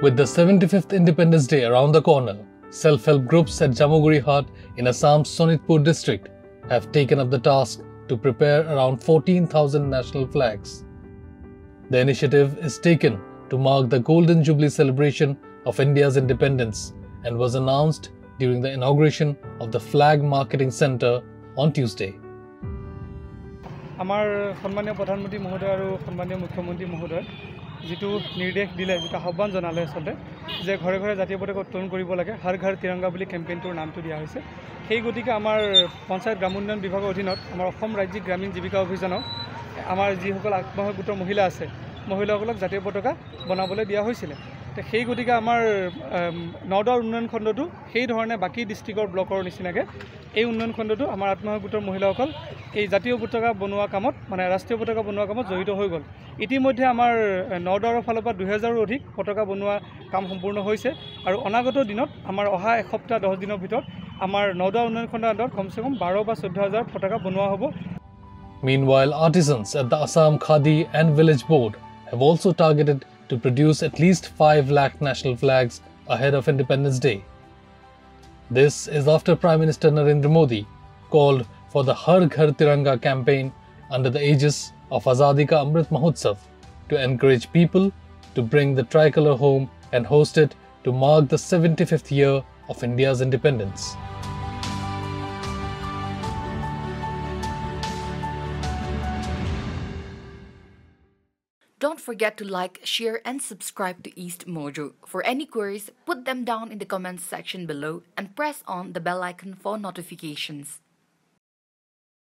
With the 75th Independence Day around the corner, self-help groups at Jamuguri Hat in Assam's Sonitpur district have taken up the task to prepare around 14,000 national flags. The initiative is taken to mark the Golden Jubilee celebration of India's independence and was announced during the inauguration of the Flag Marketing Center on Tuesday. আমাৰ সন্মানীয় প্ৰধানমন্ত্ৰী মহোদয় আৰু সন্মানীয় মুখ্যমন্ত্ৰী মহোদয় যেটো নিৰ্দেশ দিলে যেটা আহ্বান জনালে আসলে যে ঘৰে ঘৰে জাতীয় পতাকা উত্তোলন কৰিব লাগে হৰ ঘৰ তিৰংগা বুলি কেম্পেইনটোৰ নামটো দিয়া হৈছে সেই গতিকে আমাৰ পঞ্চায়ত গ্ৰাম উন্নয়ন বিভাগৰ অধীনত আমাৰ অসম ৰাজ্যিক গ্ৰামীণ জীৱিকা অভিযানক আমাৰ যিসকল আত্মসহায়ক গোটৰ মহিলা আছে মহিলাসকলক জাতীয় পতাকা বনাবলৈ দিয়া হৈছিল সেই গতিকে আমাৰ নগাঁও উন্নয়ন খণ্ডটো সেই ধৰণে বাকি ডিস্ট্ৰিক্টৰ ব্লকৰ নিচিনাকে এই উন্নয়ন খণ্ডটো আমাৰ আত্মসহায়ক গোটৰ মহিলাসকল এই জাতীয় পতাকা বনোৱা কামত মানে ৰাষ্ট্ৰীয় পতাকা বনোৱা কামত জড়িত হৈ গ'ল ইতিমধ্যে আমাৰ নগাঁৱৰ ফালৰ পৰা 2000ৰো অধিক পতাকা বনোৱা কাম সম্পূৰ্ণ হৈছে আৰু অনাগত দিনত আমাৰ অহা এসপ্তাহ 10 দিনৰ ভিতৰত আমাৰ নগাঁও উন্নয়ন খণ্ডৰ আণ্ডাৰত কমসে কম 12 বা 14000 পতাকা বনোৱা হ'ব Meanwhile, artisans at the Assam Khadi and Village Board have also targeted to produce at least 5 lakh national flags ahead of Independence Day. This is after Prime Minister Narendra Modi called for the Har Ghar Tiranga campaign under the aegis of Azadi Ka Amrit Mahotsav to encourage people to bring the tricolor home and host it to mark the 75th year of India's independence. Don't forget to like, share and subscribe to East Mojo. For any queries, put them down in the comments section below and press on the bell icon for notifications.